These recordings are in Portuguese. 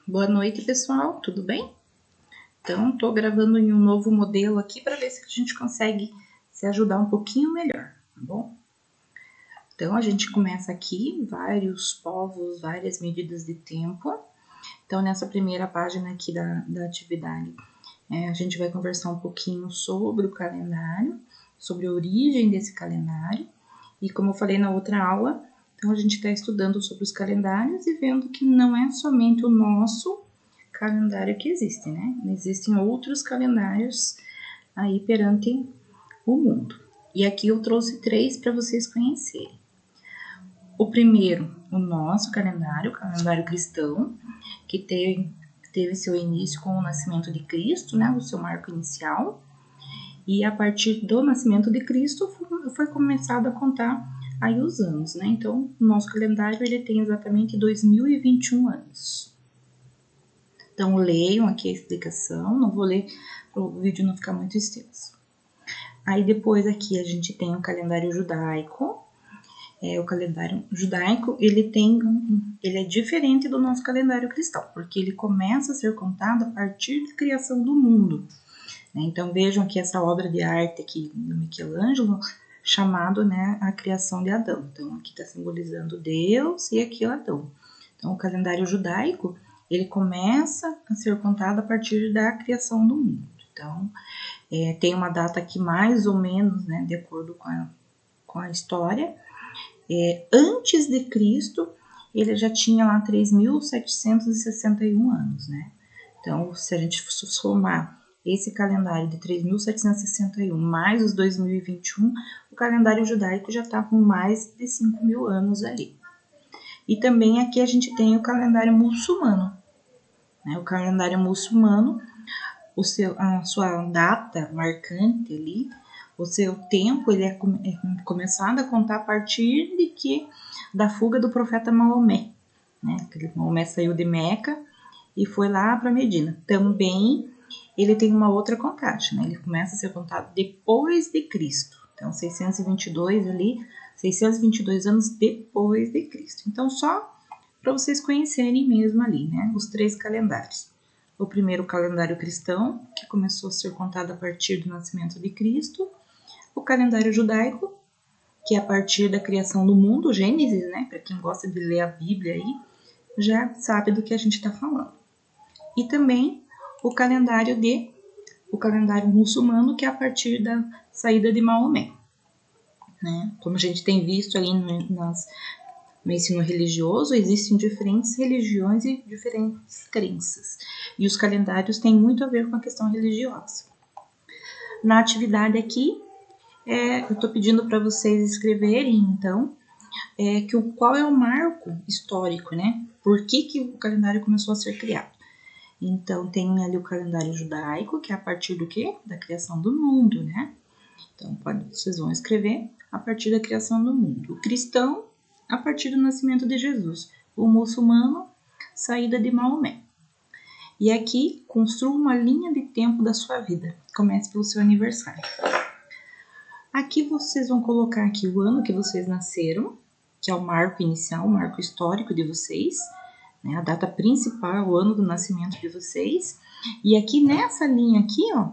Boa noite, pessoal, tudo bem? Então, estou gravando em um novo modelo aqui para ver se a gente consegue se ajudar um pouquinho melhor, tá bom? Então, a gente começa aqui, vários povos, várias medidas de tempo. Então, nessa primeira página aqui da atividade, a gente vai conversar um pouquinho sobre o calendário, sobre a origem desse calendário. E como eu falei na outra aula, então a gente está estudando sobre os calendários e vendo que não é somente o nosso calendário que existe, né? Existem outros calendários aí perante o mundo. E aqui eu trouxe 3 para vocês conhecerem. O primeiro, o nosso calendário, o calendário cristão, que teve seu início com o nascimento de Cristo, né? O seu marco inicial. E a partir do nascimento de Cristo foi começado a contar aí os anos, né? Então, o nosso calendário ele tem exatamente 2021 anos. Então, leiam aqui a explicação, não vou ler para o vídeo não ficar muito extenso. Aí, depois aqui a gente tem o calendário judaico. O calendário judaico, ele é diferente do nosso calendário cristão, porque ele começa a ser contado a partir da criação do mundo. Então, vejam aqui essa obra de arte aqui do Michelangelo, chamado, né, a criação de Adão. Então, aqui está simbolizando Deus e aqui o Adão. Então, o calendário judaico, ele começa a ser contado a partir da criação do mundo. Então, tem uma data aqui mais ou menos, né, de acordo com a história. Antes de Cristo, ele já tinha lá 3.761 anos, né? Então, se a gente somar esse calendário de 3.761 mais os 2021, o calendário judaico já está com mais de 5.000 anos ali. E também aqui a gente tem o calendário muçulmano. Né? O calendário muçulmano, a sua data marcante ali, o seu tempo, ele é começado a contar a partir da fuga do profeta Maomé. Né? Maomé saiu de Meca e foi lá para Medina. Também ele tem uma outra contagem, né? Ele começa a ser contado depois de Cristo. Então, 622 ali, 622 anos depois de Cristo. Então, só para vocês conhecerem mesmo ali, né? Os 3 calendários. O primeiro, o calendário cristão, que começou a ser contado a partir do nascimento de Cristo. O calendário judaico, que é a partir da criação do mundo, Gênesis, né? Para quem gosta de ler a Bíblia aí, já sabe do que a gente está falando. E também o calendário muçulmano, que é a partir da saída de Maomé. Né? Como a gente tem visto ali no ensino religioso, existem diferentes religiões e diferentes crenças. E os calendários têm muito a ver com a questão religiosa. Na atividade aqui, eu estou pedindo para vocês escreverem, então, qual é o marco histórico, né? Por que o calendário começou a ser criado? Então, tem ali o calendário judaico, que é a partir do quê? Da criação do mundo, né? Então, vocês vão escrever a partir da criação do mundo. O cristão, a partir do nascimento de Jesus. O muçulmano, saída de Maomé. E aqui, construa uma linha de tempo da sua vida. Comece pelo seu aniversário. Aqui vocês vão colocar aqui o ano que vocês nasceram, que é o marco inicial, o marco histórico de vocês, né? A data principal, o ano do nascimento de vocês. E aqui nessa linha aqui, ó,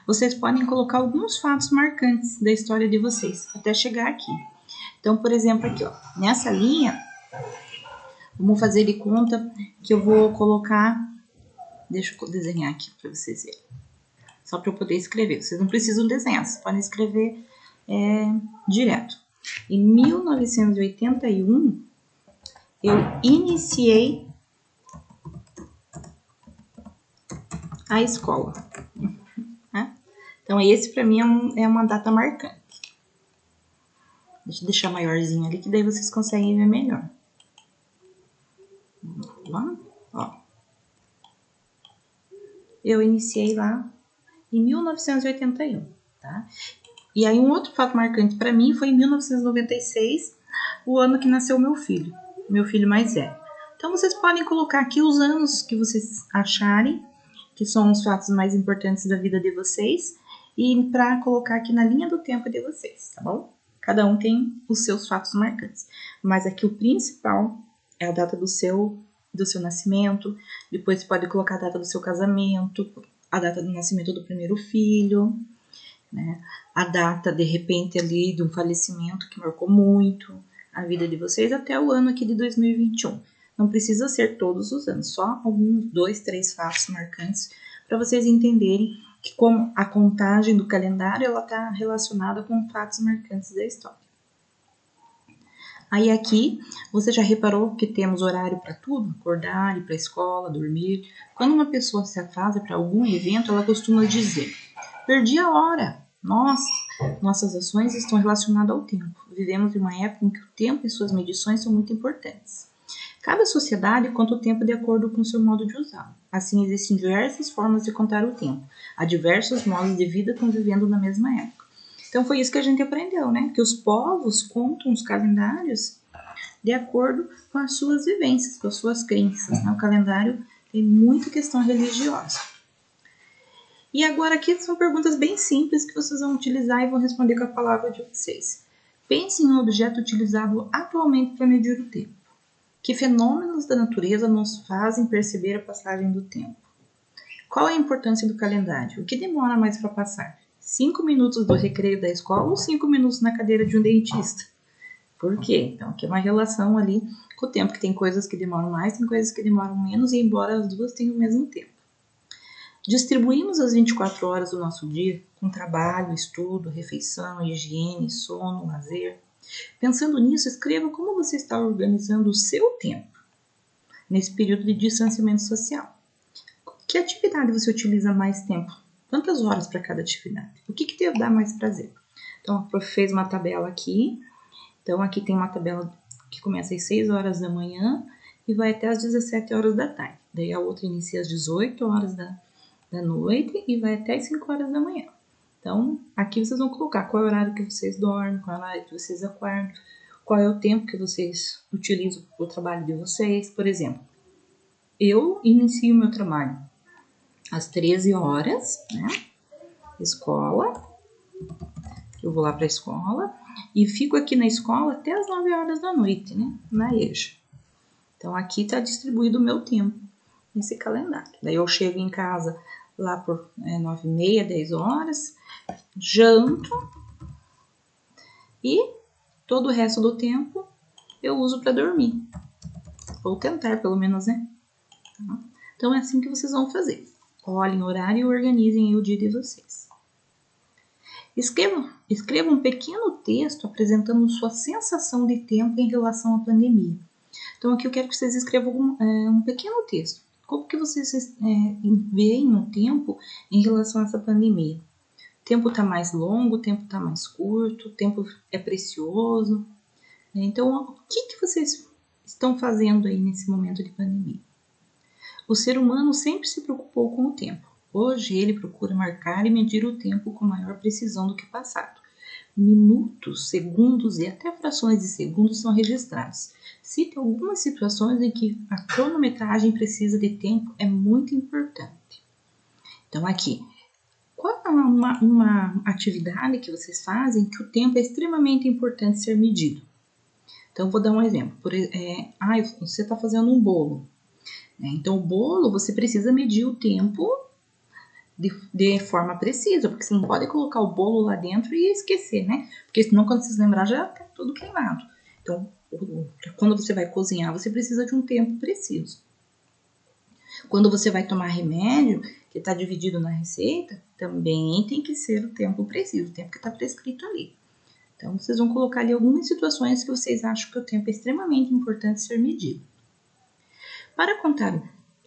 vocês podem colocar alguns fatos marcantes da história de vocês, até chegar aqui. Então, por exemplo, aqui, ó, nessa linha, vamos fazer de conta que eu vou colocar, deixa eu desenhar aqui para vocês verem, só para eu poder escrever. Vocês não precisam desenhar, vocês podem escrever direto. Em 1981, eu iniciei a escola. Né? Então, esse para mim é uma data marcante. Deixa eu deixar maiorzinho ali, que daí vocês conseguem ver melhor. Vamos lá, ó. Eu iniciei lá em 1981, tá? E aí um outro fato marcante para mim foi em 1996, o ano que nasceu meu filho mais velho. Então vocês podem colocar aqui os anos que vocês acharem que são os fatos mais importantes da vida de vocês e para colocar aqui na linha do tempo de vocês, tá bom? Cada um tem os seus fatos marcantes, mas aqui o principal é a data do seu do seu nascimento, depois você pode colocar a data do seu casamento, a data do nascimento do primeiro filho, né? A data, de repente, ali de um falecimento que marcou muito a vida de vocês até o ano aqui de 2021. Não precisa ser todos os anos, só alguns 2, 3 fatos marcantes para vocês entenderem que como a contagem do calendário ela está relacionada com fatos marcantes da história. Aí aqui, você já reparou que temos horário para tudo? Acordar, ir para a escola, dormir. Quando uma pessoa se afasta para algum evento, ela costuma dizer: perdi a hora. Nossa, nossas ações estão relacionadas ao tempo. Vivemos em uma época em que o tempo e suas medições são muito importantes. Cada sociedade conta o tempo de acordo com seu modo de usá-lo. Assim, existem diversas formas de contar o tempo. Há diversos modos de vida convivendo na mesma época. Então, foi isso que a gente aprendeu, né? Que os povos contam os calendários de acordo com as suas vivências, com as suas crenças, né? O calendário tem muita questão religiosa. E agora aqui são perguntas bem simples que vocês vão utilizar e vão responder com a palavra de vocês. Pense em um objeto utilizado atualmente para medir o tempo. Que fenômenos da natureza nos fazem perceber a passagem do tempo? Qual a importância do calendário? O que demora mais para passar? 5 minutos do recreio da escola ou 5 minutos na cadeira de um dentista? Por quê? Então, aqui é uma relação ali com o tempo, que tem coisas que demoram mais, tem coisas que demoram menos, e embora as duas tenham o mesmo tempo. Distribuímos as 24 horas do nosso dia com trabalho, estudo, refeição, higiene, sono, lazer. Pensando nisso, escreva como você está organizando o seu tempo nesse período de distanciamento social. Que atividade você utiliza mais tempo? Quantas horas para cada atividade? O que te dá mais prazer? Então, a prof fez uma tabela aqui. Então, aqui tem uma tabela que começa às 6 horas da manhã e vai até às 17 horas da tarde. Daí a outra inicia às 18 horas da noite e vai até às 5 horas da manhã. Então, aqui vocês vão colocar qual é o horário que vocês dormem, qual é o horário que vocês acordam, qual é o tempo que vocês utilizam para o trabalho de vocês. Por exemplo, eu inicio meu trabalho às 13 horas, né? Escola. Eu vou lá para a escola e fico aqui na escola até as 9 horas da noite, né? Na EJA. Então, aqui está distribuído o meu tempo nesse calendário. Daí eu chego em casa lá por 9h30, 10 horas, janto e todo o resto do tempo eu uso para dormir. Ou tentar, pelo menos, né? Então, é assim que vocês vão fazer. Olhem o horário e organizem o dia de vocês. Escreva um pequeno texto apresentando sua sensação de tempo em relação à pandemia. Então, aqui eu quero que vocês escrevam um pequeno texto. Como que vocês veem o tempo em relação a essa pandemia? O tempo está mais longo, o tempo está mais curto, o tempo é precioso. Então, o que vocês estão fazendo aí nesse momento de pandemia? O ser humano sempre se preocupou com o tempo. Hoje ele procura marcar e medir o tempo com maior precisão do que o passado. Minutos, segundos e até frações de segundos são registrados. Cite algumas situações em que a cronometragem precisa de tempo é muito importante. Então aqui, qual é uma atividade que vocês fazem que o tempo é extremamente importante ser medido? Então vou dar um exemplo. Você está fazendo um bolo. Né? Então o bolo você precisa medir o tempo de forma precisa, porque você não pode colocar o bolo lá dentro e esquecer, né? Porque senão quando vocês lembrar já tá tudo queimado. Então, quando você vai cozinhar, você precisa de um tempo preciso. Quando você vai tomar remédio, que está dividido na receita, também tem que ser o tempo preciso, o tempo que está prescrito ali. Então, vocês vão colocar ali algumas situações que vocês acham que o tempo é extremamente importante ser medido. Para contar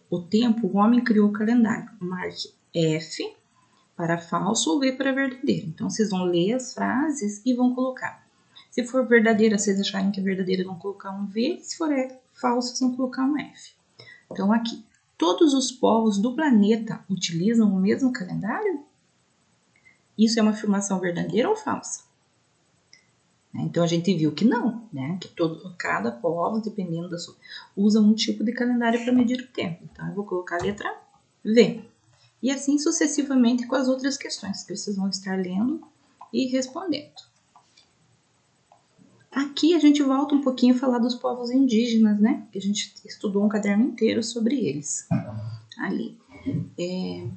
o tempo, o homem criou o calendário. Marque F para falso ou V para verdadeiro. Então, vocês vão ler as frases e vão colocar. Se for verdadeira, vocês acharem que é verdadeira, vão colocar um V. Se for falso, vocês vão colocar um F. Então, aqui. Todos os povos do planeta utilizam o mesmo calendário? Isso é uma afirmação verdadeira ou falsa? Então, a gente viu que não, né? Que cada povo, dependendo da sua, usa um tipo de calendário para medir o tempo. Então, eu vou colocar a letra V. E assim sucessivamente com as outras questões que vocês vão estar lendo e respondendo. Aqui a gente volta um pouquinho a falar dos povos indígenas, né? Que a gente estudou um caderno inteiro sobre eles ali.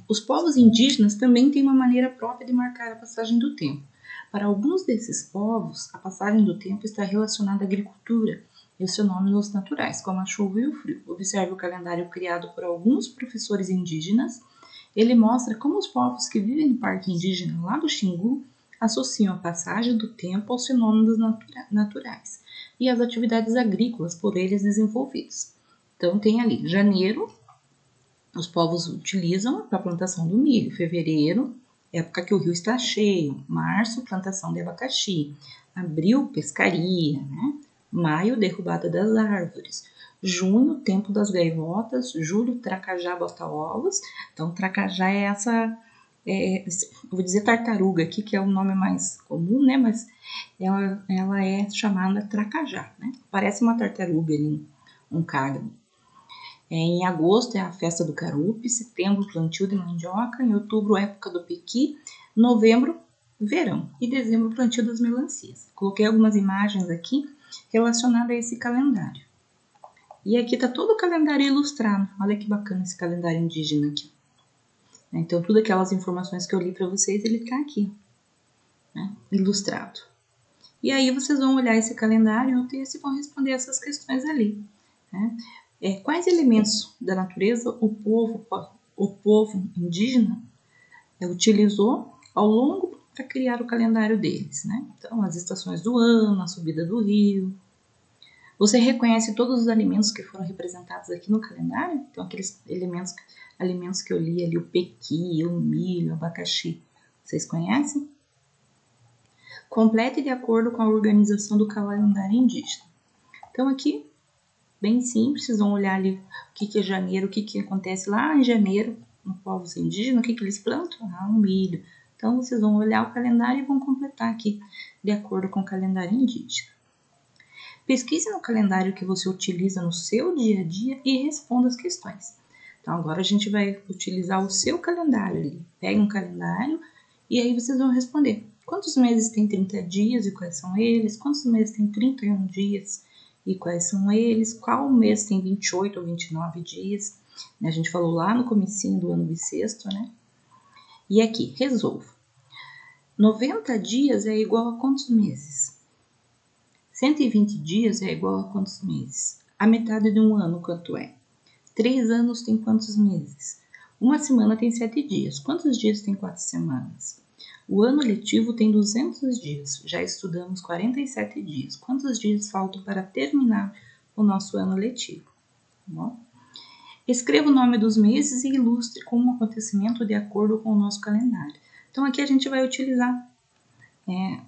Os povos indígenas também têm uma maneira própria de marcar a passagem do tempo. Para alguns desses povos, a passagem do tempo está relacionada à agricultura e os fenômenos naturais, como a chuva e o frio. Observe o calendário criado por alguns professores indígenas. Ele mostra como os povos que vivem no Parque Indígena lá do Xingu associam a passagem do tempo aos fenômenos naturais e às atividades agrícolas por eles desenvolvidas. Então tem ali janeiro, os povos utilizam para a plantação do milho, fevereiro, época que o rio está cheio, março, plantação de abacaxi, abril, pescaria, né? Maio, derrubada das árvores, junho, tempo das gaivotas, julho, tracajá bota ovos. Então, tracajá é essa, eu vou dizer tartaruga aqui, que é o nome mais comum, né? Mas ela é chamada tracajá, né? Parece uma tartaruga ali, um cágado. Em agosto é a festa do carupe, setembro plantio de mandioca, em outubro época do pequi, novembro verão e dezembro plantio das melancias. Coloquei algumas imagens aqui relacionadas a esse calendário. E aqui está todo o calendário ilustrado. Olha que bacana esse calendário indígena aqui. Então, todas aquelas informações que eu li para vocês, ele está aqui, né, ilustrado. E aí vocês vão olhar esse calendário e no texto vão responder essas questões ali, né? Quais elementos da natureza o povo indígena utilizou ao longo para criar o calendário deles, né? Então, as estações do ano, a subida do rio. Você reconhece todos os alimentos que foram representados aqui no calendário? Então, aqueles alimentos que eu li ali, o pequi, o milho, o abacaxi, vocês conhecem? Complete de acordo com a organização do calendário indígena. Então, aqui, bem simples, vocês vão olhar ali o que é janeiro, o que acontece lá em janeiro, no povo indígena, o que eles plantam? Ah, o milho. Então, vocês vão olhar o calendário e vão completar aqui, de acordo com o calendário indígena. Pesquise no calendário que você utiliza no seu dia a dia e responda as questões. Então, agora a gente vai utilizar o seu calendário ali. Pega um calendário e aí vocês vão responder. Quantos meses tem 30 dias e quais são eles? Quantos meses tem 31 dias e quais são eles? Qual mês tem 28 ou 29 dias? A gente falou lá no comecinho do ano bissexto, né? E aqui, resolva. 90 dias é igual a quantos meses? 120 dias é igual a quantos meses? A metade de um ano, quanto é? 3 anos tem quantos meses? Uma semana tem 7 dias. Quantos dias tem 4 semanas? O ano letivo tem 200 dias. Já estudamos 47 dias. Quantos dias faltam para terminar o nosso ano letivo? Bom, escreva o nome dos meses e ilustre como um acontecimento de acordo com o nosso calendário. Então, aqui a gente vai utilizar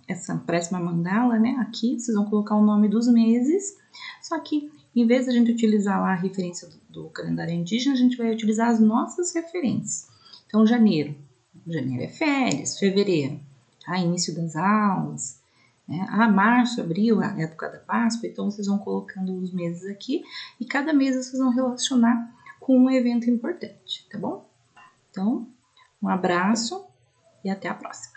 essa próxima mandala, né? Aqui vocês vão colocar o nome dos meses, só que em vez de a gente utilizar lá a referência do calendário indígena, a gente vai utilizar as nossas referências. Então, janeiro é férias, fevereiro, início das aulas, né? Março, abril, a época da Páscoa. Então, vocês vão colocando os meses aqui e cada mês vocês vão relacionar com um evento importante, tá bom? Então, um abraço e até a próxima.